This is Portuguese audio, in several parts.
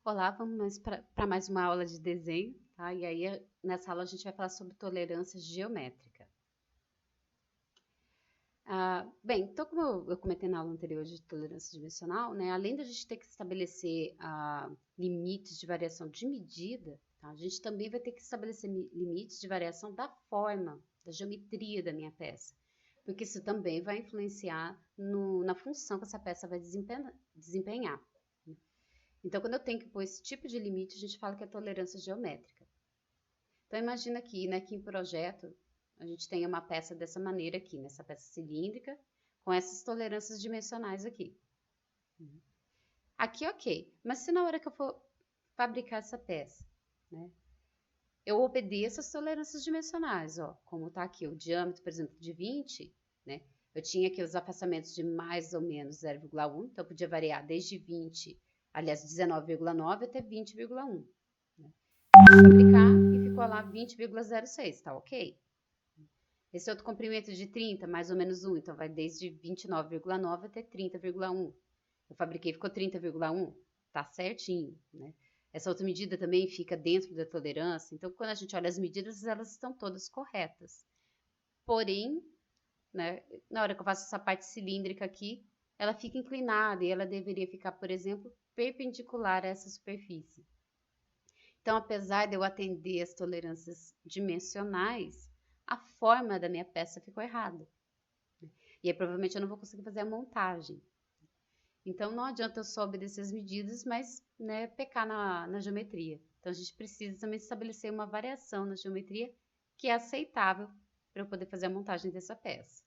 Olá, vamos para mais uma aula de desenho, tá? E aí, nessa aula, a gente vai falar sobre tolerância geométrica. Bem, então, como eu comentei na aula anterior de tolerância dimensional, né? Além da gente ter que estabelecer limites de variação de medida, tá? A gente também vai ter que estabelecer limites de variação da forma, da geometria da minha peça. Porque isso também vai influenciar na função que essa peça vai desempenhar. Então, quando eu tenho que pôr esse tipo de limite, a gente fala que é tolerância geométrica. Então, imagina aqui, né, que em projeto, a gente tem uma peça dessa maneira aqui, nessa peça cilíndrica, com essas tolerâncias dimensionais aqui. Aqui, ok. Mas se na hora que eu for fabricar essa peça, né, eu obedeço as tolerâncias dimensionais, ó, como está aqui o diâmetro, por exemplo, de 20, né, eu tinha aqui os afastamentos de mais ou menos 0,1, então eu podia variar desde 20, aliás, 19,9 até 20,1. Né? Fabricar e ficou lá 20,06, tá ok? Esse outro comprimento de 30, mais ou menos 1, então vai desde 29,9 até 30,1. Eu fabriquei, ficou 30,1, tá certinho, né? Essa outra medida também fica dentro da tolerância, então quando a gente olha as medidas, elas estão todas corretas. Porém, né, na hora que eu faço essa parte cilíndrica aqui, ela fica inclinada e ela deveria ficar, por exemplo, perpendicular a essa superfície. Então, apesar de eu atender as tolerâncias dimensionais, a forma da minha peça ficou errada. E aí, provavelmente, eu não vou conseguir fazer a montagem. Então, não adianta eu só obedecer as medidas, mas, né, pecar na geometria. Então, a gente precisa também estabelecer uma variação na geometria que é aceitável para eu poder fazer a montagem dessa peça.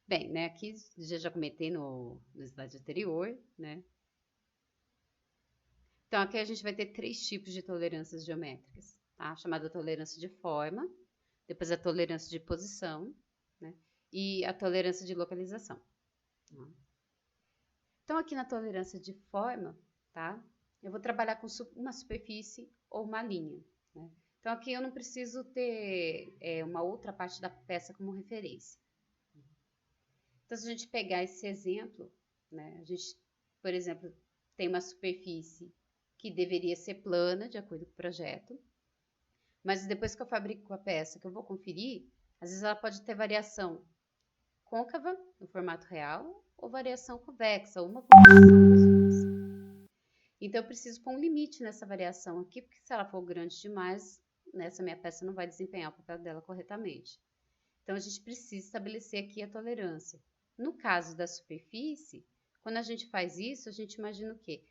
Bem, né, aqui já comentei no slide anterior, né? Então, aqui a gente vai ter 3 tipos de tolerâncias geométricas, tá? A chamada tolerância de forma, depois a tolerância de posição, né? E a tolerância de localização. Tá? Então, aqui na tolerância de forma, tá? Eu vou trabalhar com uma superfície ou uma linha, né? Então, aqui eu não preciso ter uma outra parte da peça como referência. Então, se a gente pegar esse exemplo, né? A gente, por exemplo, tem uma superfície que deveria ser plana, de acordo com o projeto, mas depois que eu fabrico a peça, que eu vou conferir, às vezes ela pode ter variação côncava, no formato real, ou variação convexa, ou uma combinação das duas. Então, eu preciso pôr um limite nessa variação aqui, porque se ela for grande demais, essa minha peça não vai desempenhar o papel dela corretamente. Então, a gente precisa estabelecer aqui a tolerância. No caso da superfície, quando a gente faz isso, a gente imagina o quê?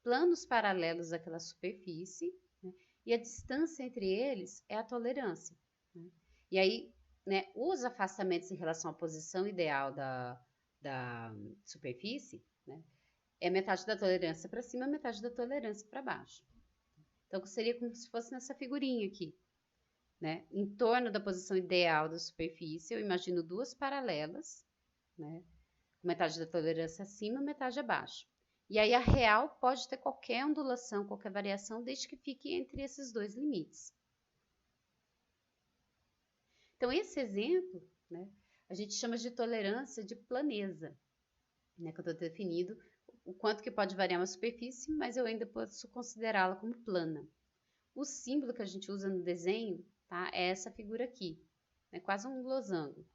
Planos paralelos àquela superfície, né? E a distância entre eles é a tolerância. Né? E aí, né, os afastamentos em relação à posição ideal da superfície, né, é metade da tolerância para cima, metade da tolerância para baixo. Então, seria como se fosse nessa figurinha aqui. Né? Em torno da posição ideal da superfície, eu imagino duas paralelas, né? Metade da tolerância acima, metade abaixo. E aí a real pode ter qualquer ondulação, qualquer variação, desde que fique entre esses dois limites. Então, esse exemplo, né, a gente chama de tolerância de planeza, né, que eu estou definindo o quanto que pode variar uma superfície, mas eu ainda posso considerá-la como plana. O símbolo que a gente usa no desenho, tá, é essa figura aqui, é quase um losango.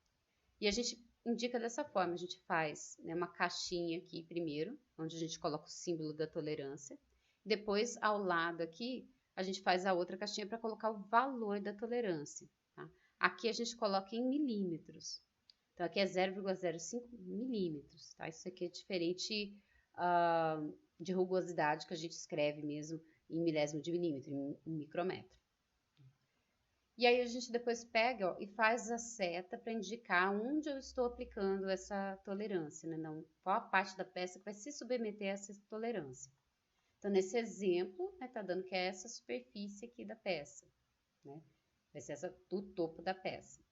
E a gente indica dessa forma, a gente faz, né, uma caixinha aqui primeiro, onde a gente coloca o símbolo da tolerância. Depois, ao lado aqui, a gente faz a outra caixinha para colocar o valor da tolerância. Tá? Aqui a gente coloca em milímetros. Então, aqui é 0,05 milímetros. Tá? Isso aqui é diferente de rugosidade, que a gente escreve mesmo em milésimo de milímetro, em micrômetro. E aí a gente depois pega, ó, e faz a seta para indicar onde eu estou aplicando essa tolerância, né? Não, qual a parte da peça que vai se submeter a essa tolerância. Então, nesse exemplo, né, tá dando que é essa superfície aqui da peça, né? Vai ser essa do topo da peça.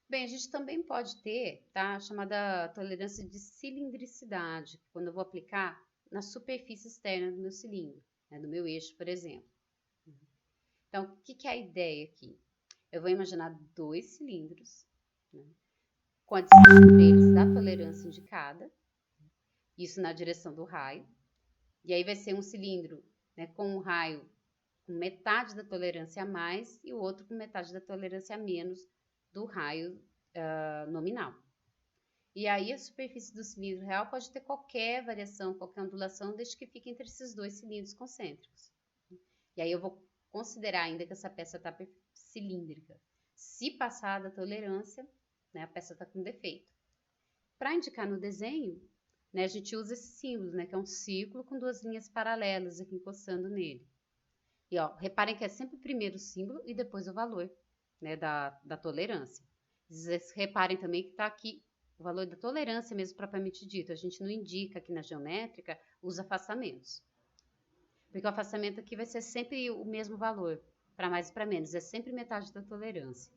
Bem, a gente também pode ter, tá, a chamada tolerância de cilindricidade, quando eu vou aplicar na superfície externa do meu cilindro, né, do meu eixo, por exemplo. Então, o que é a ideia aqui? Eu vou imaginar 2 cilindros, né, com a distância entre eles da tolerância indicada, isso na direção do raio. E aí vai ser um cilindro, né, com um raio com metade da tolerância a mais e o outro com metade da tolerância a menos do raio nominal. E aí a superfície do cilindro real pode ter qualquer variação, qualquer ondulação, desde que fique entre esses dois cilindros concêntricos. E aí eu vou considerar ainda que essa peça está cilíndrica. Se passar da tolerância, né, a peça está com defeito. Para indicar no desenho, né, a gente usa esse símbolo, né, que é um círculo com duas linhas paralelas aqui encostando nele. E ó, reparem que é sempre o primeiro símbolo e depois o valor, né, da tolerância. Vocês reparem também que está aqui o valor da tolerância mesmo propriamente dito. A gente não indica aqui na geométrica os afastamentos. Porque o afastamento aqui vai ser sempre o mesmo valor, para mais e para menos. É sempre metade da tolerância.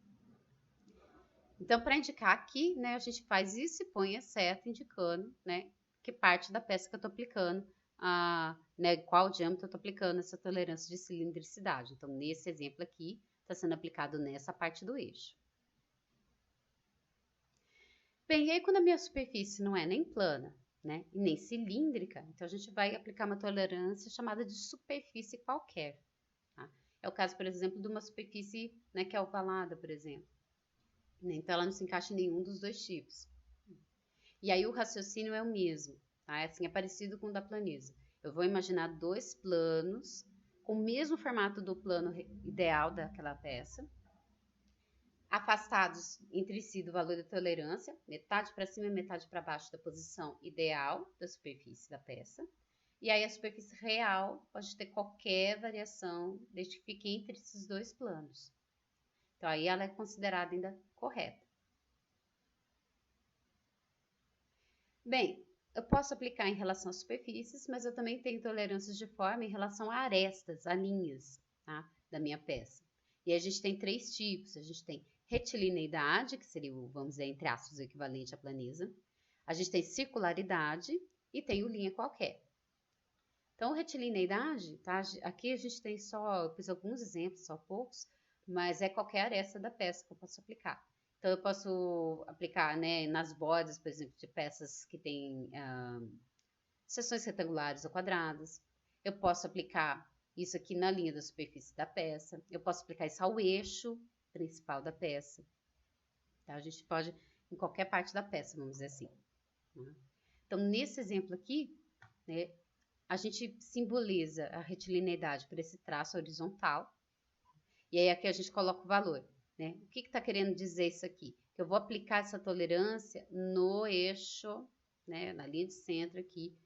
Então, para indicar aqui, né, a gente faz isso e põe a seta indicando, né, que parte da peça que eu estou aplicando, né, qual diâmetro eu estou aplicando essa tolerância de cilindricidade. Então, nesse exemplo aqui, está sendo aplicado nessa parte do eixo. Bem, e aí quando a minha superfície não é nem plana, né, e nem cilíndrica, então a gente vai aplicar uma tolerância chamada de superfície qualquer. Tá? É o caso, por exemplo, de uma superfície, né, que é ovalada, por exemplo. Então, ela não se encaixa em nenhum dos dois tipos. E aí, o raciocínio é o mesmo, tá? Assim, é parecido com o da planeza. Eu vou imaginar dois planos com o mesmo formato do plano ideal daquela peça, afastados entre si do valor da tolerância, metade para cima e metade para baixo da posição ideal da superfície da peça. E aí, a superfície real pode ter qualquer variação desde que fique entre esses dois planos. Então, aí ela é considerada ainda correta. Bem, eu posso aplicar em relação às superfícies, mas eu também tenho tolerâncias de forma em relação a arestas, a linhas, tá, da minha peça. E a gente tem três tipos. A gente tem retilineidade, que seria o, vamos dizer, entre aspas, o equivalente à planeza. A gente tem circularidade e tem o linha qualquer. Então, retilineidade, tá? Aqui a gente tem só, eu fiz alguns exemplos, só poucos, mas é qualquer aresta da peça que eu posso aplicar. Então, eu posso aplicar, né, nas bordas, por exemplo, de peças que têm seções retangulares ou quadradas. Eu posso aplicar isso aqui na linha da superfície da peça. Eu posso aplicar isso ao eixo principal da peça. Tá? A gente pode, em qualquer parte da peça, vamos dizer assim. Né? Então, nesse exemplo aqui, né, a gente simboliza a retilineidade por esse traço horizontal. E aí aqui a gente coloca o valor. Né? O que está querendo dizer isso aqui? Que eu vou aplicar essa tolerância no eixo, né, na linha de centro aqui,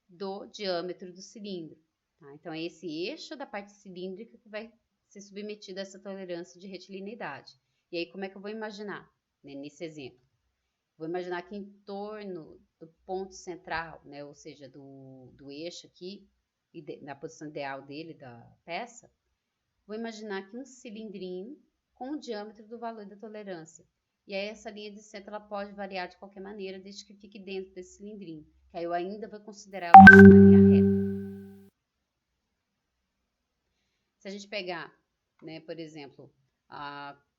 do diâmetro do cilindro. Tá? Então, é esse eixo da parte cilíndrica que vai ser submetido a essa tolerância de retilineidade. E aí, como é que eu vou imaginar, né, nesse exemplo? Vou imaginar que em torno do ponto central, né, ou seja, do eixo aqui, na posição ideal dele, da peça, vou imaginar que um cilindrinho com o diâmetro do valor da tolerância. E aí essa linha de centro ela pode variar de qualquer maneira, desde que fique dentro desse cilindrinho, que aí eu ainda vou considerar ela uma linha reta. Se a gente pegar, né, por exemplo,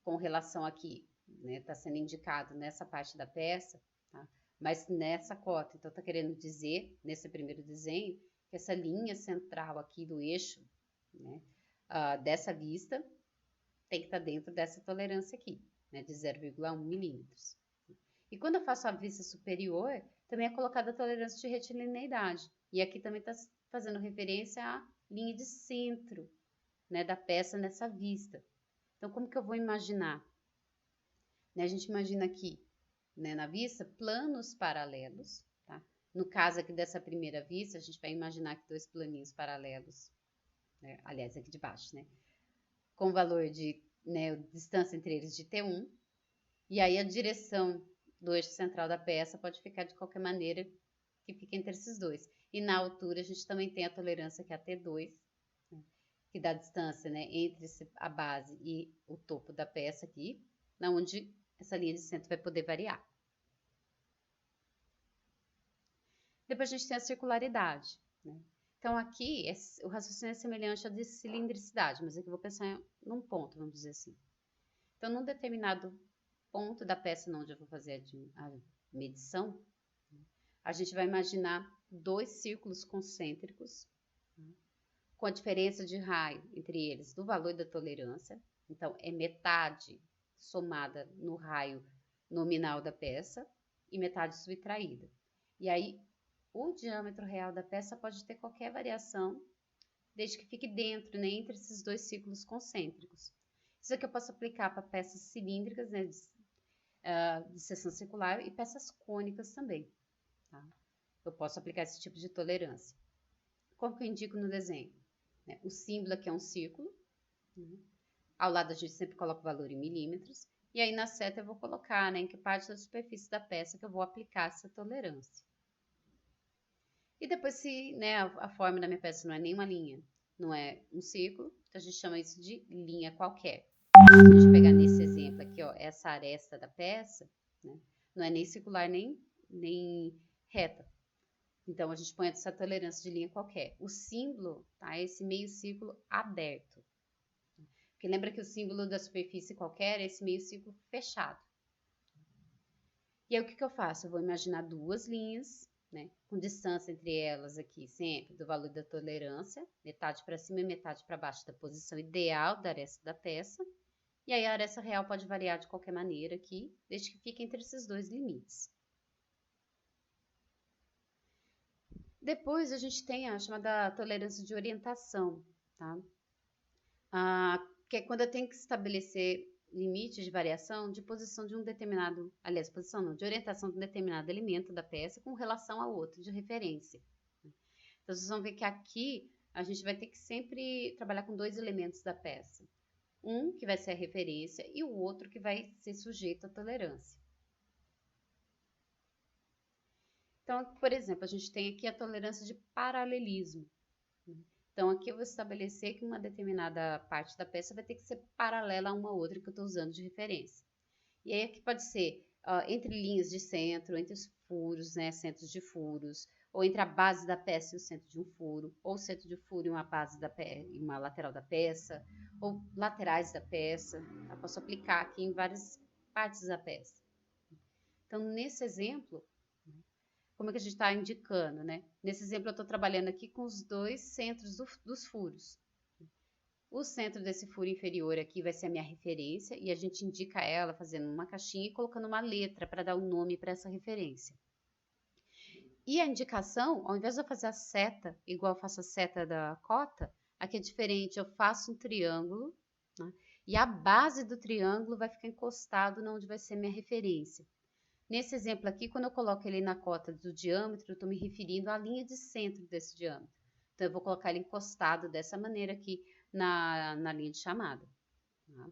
com relação aqui, né, está sendo indicado nessa parte da peça, tá? Mas nessa cota, então está querendo dizer, nesse primeiro desenho, que essa linha central aqui do eixo, né, dessa vista, tem que estar dentro dessa tolerância aqui, né, de 0,1 milímetros. E quando eu faço a vista superior, também é colocada a tolerância de retilineidade. E aqui também está fazendo referência à linha de centro, né, da peça nessa vista. Então, como que eu vou imaginar? Né, a gente imagina aqui, né, na vista, planos paralelos. Tá? No caso aqui dessa primeira vista, a gente vai imaginar que dois planinhos paralelos, né, aliás, aqui de baixo, né, com valor de, né, distância entre eles de T1, e aí a direção do eixo central da peça pode ficar de qualquer maneira que fique entre esses dois. E na altura a gente também tem a tolerância que é a T2, né, que dá a distância, né, entre a base e o topo da peça aqui, onde essa linha de centro vai poder variar. Depois a gente tem a circularidade, né? Então, aqui, o raciocínio é semelhante ao de cilindricidade, mas aqui eu vou pensar num ponto, vamos dizer assim. Então, num determinado ponto da peça onde eu vou fazer a medição, a gente vai imaginar 2 círculos concêntricos, com a diferença de raio entre eles do valor da tolerância. Então, é metade somada no raio nominal da peça e metade subtraída. E aí, o diâmetro real da peça pode ter qualquer variação, desde que fique dentro, né, entre esses 2 círculos concêntricos. Isso aqui eu posso aplicar para peças cilíndricas, né, de seção circular, e peças cônicas também. Tá? Eu posso aplicar esse tipo de tolerância. Como que eu indico no desenho? O símbolo aqui é um círculo. Ao lado a gente sempre coloca o valor em milímetros. E aí na seta eu vou colocar, né, em que parte da superfície da peça que eu vou aplicar essa tolerância. E depois, se, né, a forma da minha peça não é nenhuma linha, não é um círculo, então a gente chama isso de linha qualquer. Se a gente pegar nesse exemplo aqui, ó, essa aresta da peça, né, não é nem circular nem reta. Então, a gente põe essa tolerância de linha qualquer. O símbolo, tá, é esse meio círculo aberto. Porque lembra que o símbolo da superfície qualquer é esse meio círculo fechado. E aí, o que eu faço? Eu vou imaginar 2 linhas, né, com distância entre elas aqui, sempre do valor da tolerância, metade para cima e metade para baixo da posição ideal da aresta da peça. E aí, a aresta real pode variar de qualquer maneira aqui, desde que fique entre esses 2 limites. Depois a gente tem a chamada tolerância de orientação, tá? Que é quando eu tenho que estabelecer limites de variação de posição de um determinado, aliás, posição não, de orientação de um determinado elemento da peça com relação ao outro de referência. Então, vocês vão ver que aqui a gente vai ter que sempre trabalhar com 2 elementos da peça. Um que vai ser a referência e o outro que vai ser sujeito à tolerância. Então, por exemplo, a gente tem aqui a tolerância de paralelismo. Então, aqui eu vou estabelecer que uma determinada parte da peça vai ter que ser paralela a uma outra que eu estou usando de referência. E aí aqui pode ser entre linhas de centro, entre os furos, né, centros de furos, ou entre a base da peça e o centro de um furo, ou o centro de furo e uma base da e uma lateral da peça, ou laterais da peça. Eu posso aplicar aqui em várias partes da peça. Então, nesse exemplo, como é que a gente está indicando, né? Nesse exemplo, eu estou trabalhando aqui com os 2 centros dos furos. O centro desse furo inferior aqui vai ser a minha referência e a gente indica ela fazendo uma caixinha e colocando uma letra para dar um nome para essa referência. E a indicação, ao invés de eu fazer a seta, igual eu faço a seta da cota, aqui é diferente, eu faço um triângulo, né? E a base do triângulo vai ficar encostado onde vai ser minha referência. Nesse exemplo aqui, quando eu coloco ele na cota do diâmetro, eu estou me referindo à linha de centro desse diâmetro. Então, eu vou colocar ele encostado dessa maneira aqui na linha de chamada. Tá?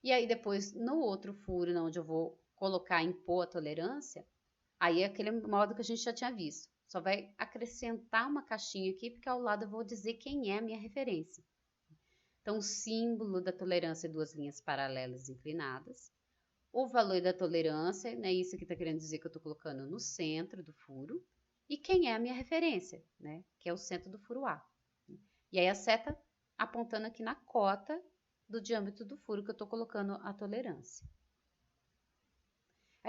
E aí, depois, no outro furo, onde eu vou colocar, impor a tolerância, aí é aquele modo que a gente já tinha visto. Só vai acrescentar uma caixinha aqui, porque ao lado eu vou dizer quem é a minha referência. Então, o símbolo da tolerância é 2 linhas paralelas inclinadas. O valor da tolerância, né, isso que está querendo dizer que eu estou colocando no centro do furo. E quem é a minha referência, né, que é o centro do furo A. E aí a seta apontando aqui na cota do diâmetro do furo que eu estou colocando a tolerância.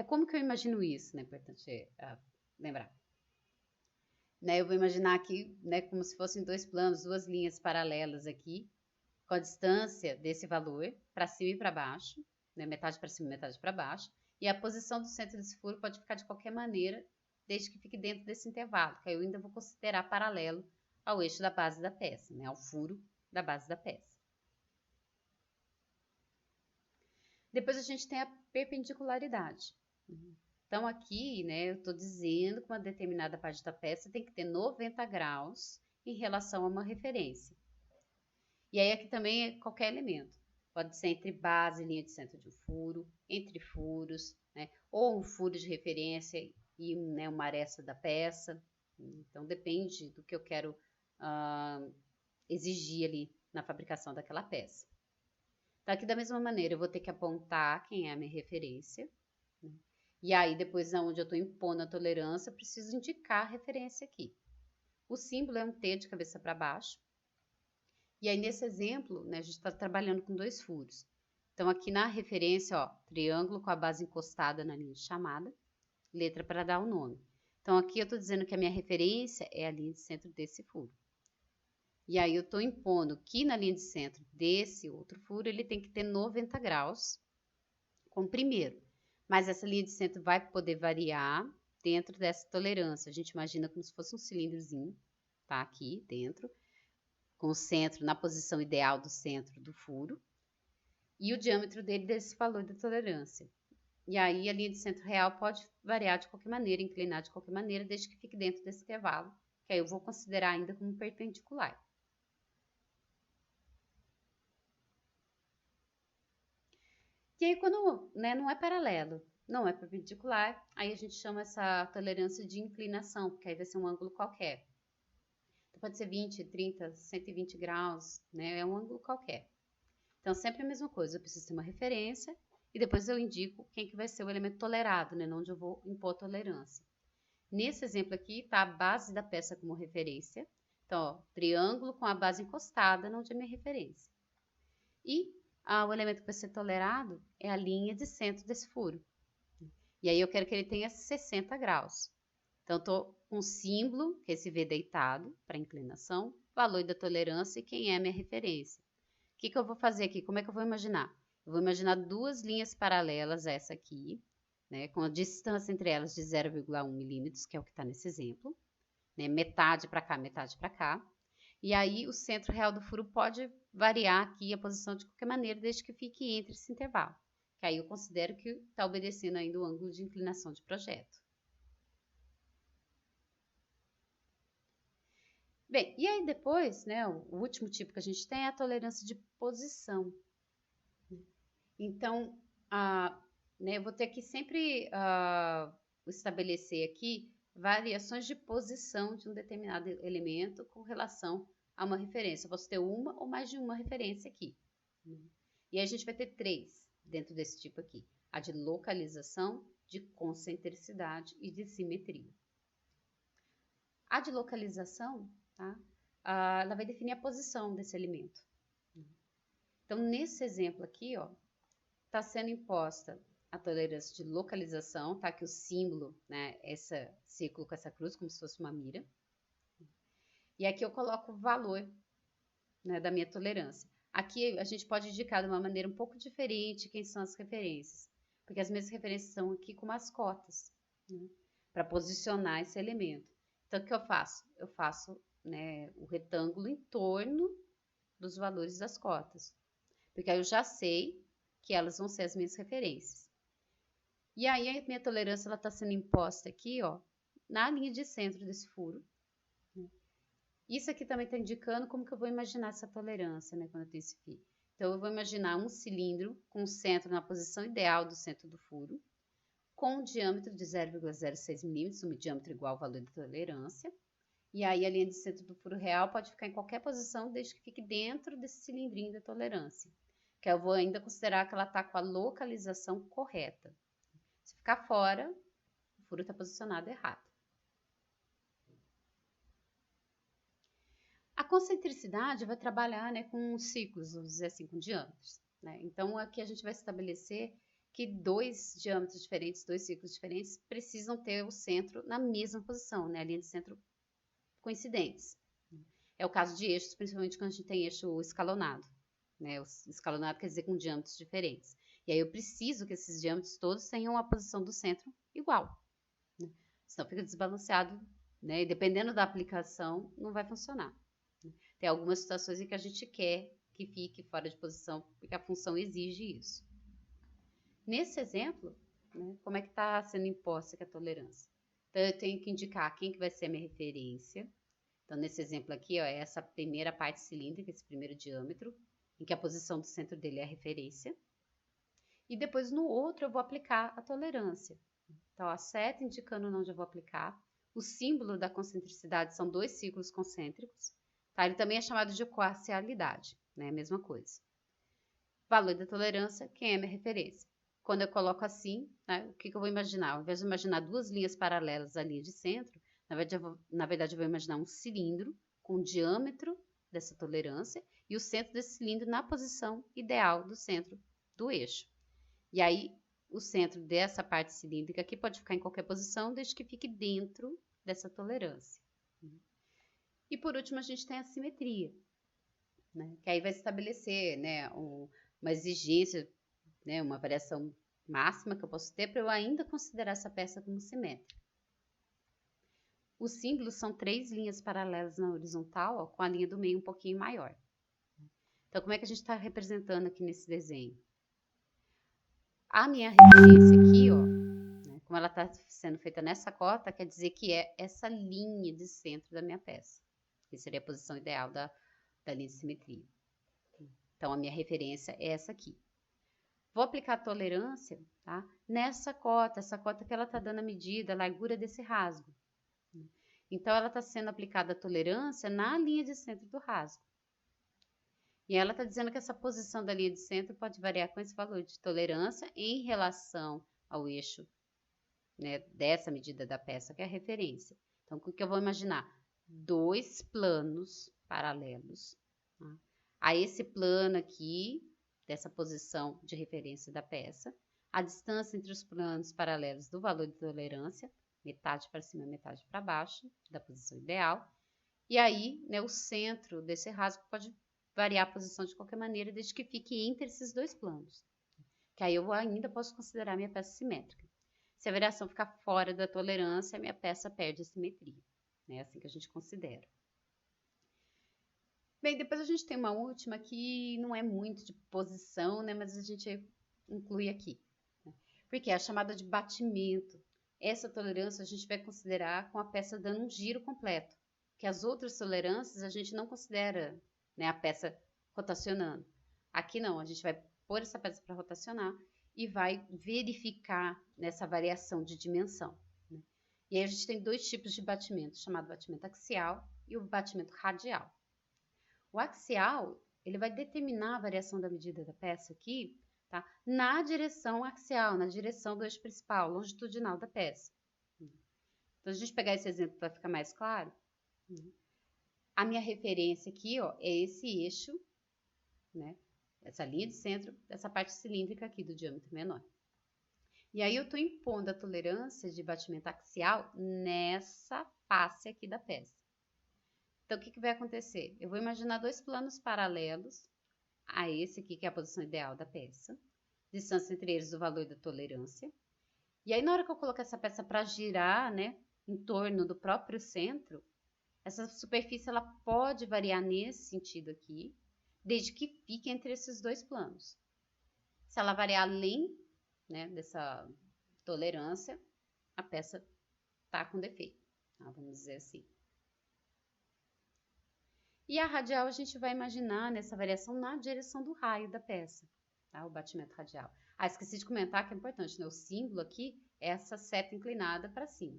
Como que eu imagino isso, né, importante lembrar. Né, eu vou imaginar aqui, né, como se fossem 2 planos, 2 linhas paralelas aqui, com a distância desse valor para cima e para baixo, né, metade para cima e metade para baixo, e a posição do centro desse furo pode ficar de qualquer maneira, desde que fique dentro desse intervalo, que eu ainda vou considerar paralelo ao eixo da base da peça, né, ao furo da base da peça. Depois a gente tem a perpendicularidade. Então aqui, né, eu estou dizendo que uma determinada parte da peça tem que ter 90 graus em relação a uma referência. E aí aqui também é qualquer elemento. Pode ser entre base e linha de centro de um furo, entre furos, né? Ou um furo de referência e, né, uma aresta da peça. Então, depende do que eu quero exigir ali na fabricação daquela peça. Então, aqui da mesma maneira, eu vou ter que apontar quem é a minha referência. Né? E aí, depois, onde eu estou impondo a tolerância, eu preciso indicar a referência aqui. O símbolo é um T de cabeça para baixo. E aí, nesse exemplo, né, a gente está trabalhando com 2 furos. Então, aqui na referência, ó, triângulo com a base encostada na linha de chamada, letra para dar o nome. Então, aqui eu estou dizendo que a minha referência é a linha de centro desse furo. E aí eu estou impondo que na linha de centro desse outro furo, ele tem que ter 90 graus com o primeiro. Mas essa linha de centro vai poder variar dentro dessa tolerância. A gente imagina como se fosse um cilindrozinho, tá? Aqui dentro, com o centro na posição ideal do centro do furo. E o diâmetro dele desse valor da tolerância. E aí a linha de centro real pode variar de qualquer maneira, inclinar de qualquer maneira, desde que fique dentro desse intervalo, que aí eu vou considerar ainda como perpendicular. E aí quando, né, não é paralelo, não é perpendicular, aí a gente chama essa tolerância de inclinação, porque aí vai ser um ângulo qualquer. Então pode ser 20, 30, 120 graus, né, é um ângulo qualquer. Então sempre a mesma coisa, eu preciso ter uma referência e depois eu indico quem que vai ser o elemento tolerado, né, onde eu vou impor a tolerância. Nesse exemplo aqui está a base da peça como referência. Então, ó, triângulo com a base encostada, onde é minha referência. E o elemento que vai ser tolerado é a linha de centro desse furo. E aí eu quero que ele tenha 60 graus. Então, eu estou com o símbolo, que é esse V deitado, para inclinação, valor da tolerância e quem é a minha referência. O que eu vou fazer aqui? Como é que eu vou imaginar? Eu vou imaginar duas linhas paralelas a essa aqui, né, com a distância entre elas de 0,1 milímetros, que é o que está nesse exemplo, né, metade para cá, metade para cá. E aí o centro real do furo pode variar aqui a posição de qualquer maneira, desde que fique entre esse intervalo. Que aí eu considero que está obedecendo ainda o ângulo de inclinação de projeto. Bem, e aí depois, né, o último tipo que a gente tem é a tolerância de posição. Então, né, eu vou ter que sempre estabelecer aqui variações de posição de um determinado elemento com relação a uma referência. Eu posso ter uma ou mais de uma referência aqui. E aí a gente vai ter três dentro desse tipo aqui. A de localização, de concentricidade e de simetria. A de localização, tá? Ela vai definir a posição desse elemento. Então, nesse exemplo aqui, ó, está sendo imposta a tolerância de localização, tá? Que o símbolo, né, esse círculo com essa cruz, como se fosse uma mira. E aqui eu coloco o valor, né, da minha tolerância. Aqui a gente pode indicar de uma maneira um pouco diferente quem são as referências, porque as minhas referências são aqui com umas cotas, né, para posicionar esse elemento. Então, o que eu faço? Eu faço, né, o retângulo em torno dos valores das cotas, porque aí eu já sei que elas vão ser as minhas referências. E aí a minha tolerância está sendo imposta aqui, ó, na linha de centro desse furo. Isso aqui também está indicando como que eu vou imaginar essa tolerância, né, quando eu tenho esse fio. Então, eu vou imaginar um cilindro com o centro na posição ideal do centro do furo, com um diâmetro de 0,06 milímetros, um diâmetro igual ao valor da tolerância. E aí a linha de centro do furo real pode ficar em qualquer posição, desde que fique dentro desse cilindrinho da tolerância. Que eu vou ainda considerar que ela está com a localização correta. Se ficar fora, o furo está posicionado errado. A concentricidade vai trabalhar, né, com ciclos, vamos dizer assim, com diâmetros. Né? Então, aqui a gente vai estabelecer que dois diâmetros diferentes, dois ciclos diferentes, precisam ter o centro na mesma posição, né? A linha de centro coincidentes. É o caso de eixos, principalmente quando a gente tem eixo escalonado. Né? O escalonado quer dizer com diâmetros diferentes. E aí eu preciso que esses diâmetros todos tenham a posição do centro igual. Né? Senão fica desbalanceado, né? E dependendo da aplicação, não vai funcionar. Tem algumas situações em que a gente quer que fique fora de posição, porque a função exige isso. Nesse exemplo, né, como é que está sendo imposta aqui a tolerância? Então, eu tenho que indicar quem que vai ser a minha referência. Então, nesse exemplo aqui, ó, é essa primeira parte cilíndrica, esse primeiro diâmetro, em que a posição do centro dele é a referência. E depois, no outro, eu vou aplicar a tolerância. Então, a seta indicando onde eu vou aplicar. O símbolo da concentricidade são dois círculos concêntricos. Tá? Ele também é chamado de coaxialidade, né? Mesma coisa. Valor da tolerância, quem é minha referência? Quando eu coloco assim, né, o que eu vou imaginar? Ao invés de imaginar duas linhas paralelas à linha de centro, na verdade eu vou imaginar um cilindro com o diâmetro dessa tolerância e o centro desse cilindro na posição ideal do centro do eixo. E aí, o centro dessa parte cilíndrica aqui pode ficar em qualquer posição, desde que fique dentro dessa tolerância. E por último, a gente tem a simetria, né? Que aí vai estabelecer, né, uma exigência, né, uma variação máxima que eu posso ter para eu ainda considerar essa peça como simétrica. Os símbolos são 3 linhas paralelas na horizontal, ó, com a linha do meio um pouquinho maior. Então, como é que a gente está representando aqui nesse desenho? A minha referência aqui, ó, né, como ela está sendo feita nessa cota, quer dizer que é essa linha de centro da minha peça, que seria a posição ideal da linha de simetria. Então, a minha referência é essa aqui. Vou aplicar a tolerância, tá, nessa cota, essa cota que ela está dando a medida, a largura desse rasgo. Então, ela está sendo aplicada a tolerância na linha de centro do rasgo. E ela está dizendo que essa posição da linha de centro pode variar com esse valor de tolerância em relação ao eixo, né, dessa medida da peça, que é a referência. Então, o que eu vou imaginar? 2 planos paralelos, tá, a esse plano aqui, dessa posição de referência da peça, a distância entre os planos paralelos do valor de tolerância, metade para cima, metade para baixo, da posição ideal. E aí, né, o centro desse rasgo pode variar a posição de qualquer maneira, desde que fique entre esses 2 planos. Que aí eu ainda posso considerar minha peça simétrica. Se a variação ficar fora da tolerância, a minha peça perde a simetria. É assim que a gente considera. Bem, depois a gente tem uma última que não é muito de posição, né, mas a gente inclui aqui, né, porque é a chamada de batimento. Essa tolerância a gente vai considerar com a peça dando um giro completo, que as outras tolerâncias a gente não considera, né, a peça rotacionando. Aqui não, a gente vai pôr essa peça para rotacionar e vai verificar nessa variação de dimensão, né? E aí a gente tem 2 tipos de batimento, chamado batimento axial e o batimento radial. O axial, ele vai determinar a variação da medida da peça aqui, tá, na direção axial, na direção do eixo principal, longitudinal da peça. Então, a gente pegar esse exemplo para ficar mais claro, a minha referência aqui, ó, é esse eixo, né, essa linha de centro, dessa parte cilíndrica aqui do diâmetro menor. E aí eu estou impondo a tolerância de batimento axial nessa face aqui da peça. Então, o que vai acontecer? Eu vou imaginar 2 planos paralelos a esse aqui, que é a posição ideal da peça. Distância entre eles do valor da tolerância. E aí, na hora que eu colocar essa peça para girar, né, em torno do próprio centro, essa superfície ela pode variar nesse sentido aqui, desde que fique entre esses 2 planos. Se ela variar além, né, dessa tolerância, a peça está com defeito, tá? Vamos dizer assim. E a radial a gente vai imaginar nessa variação na direção do raio da peça, tá? O batimento radial. Ah, esqueci de comentar que é importante, né? O símbolo aqui é essa seta inclinada para cima.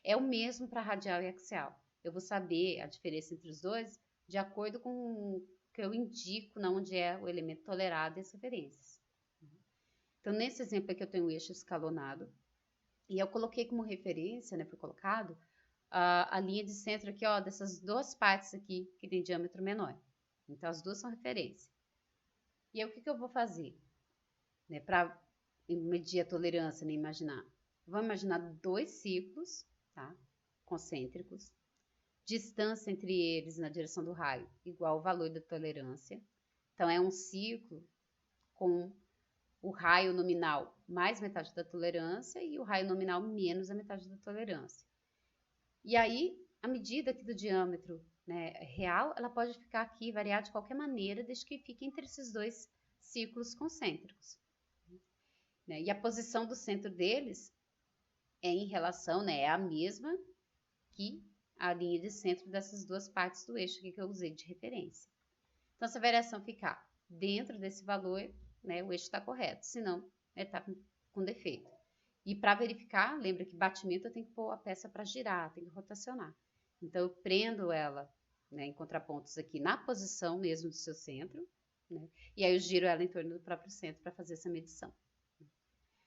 É o mesmo para radial e axial. Eu vou saber a diferença entre os dois de acordo com o que eu indico na onde é o elemento tolerado e as referências. Então, nesse exemplo aqui eu tenho o eixo escalonado e eu coloquei como referência, né, foi colocado a linha de centro aqui, ó, dessas 2 partes aqui que tem diâmetro menor. Então, as 2 são referência. E aí, o que eu vou fazer, né, para medir a tolerância, né, imaginar? Vou imaginar 2 círculos, tá, concêntricos, distância entre eles na direção do raio igual ao valor da tolerância. Então, é um círculo com o raio nominal mais metade da tolerância e o raio nominal menos a metade da tolerância. E aí, a medida aqui do diâmetro, né, real, ela pode ficar aqui, variar de qualquer maneira, desde que fique entre esses 2 círculos concêntricos. Né? E a posição do centro deles é em relação, né, é a mesma que a linha de centro dessas 2 partes do eixo que eu usei de referência. Então, se a variação ficar dentro desse valor, né, o eixo está correto, senão está com defeito. E para verificar, lembra que batimento eu tenho que pôr a peça para girar, tem que rotacionar. Então, eu prendo ela, né, em contrapontos aqui na posição mesmo do seu centro, né, e aí eu giro ela em torno do próprio centro para fazer essa medição.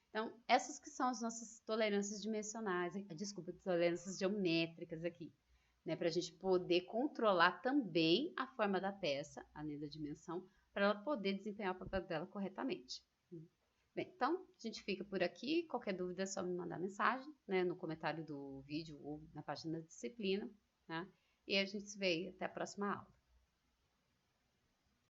Então, essas que são as nossas tolerâncias dimensionais, tolerâncias geométricas aqui, né, para a gente poder controlar também a forma da peça, além da dimensão, para ela poder desempenhar o papel dela corretamente. Bem, então a gente fica por aqui. Qualquer dúvida é só me mandar mensagem, né, no comentário do vídeo ou na página da disciplina, né? E a gente se vê aí. Até a próxima aula.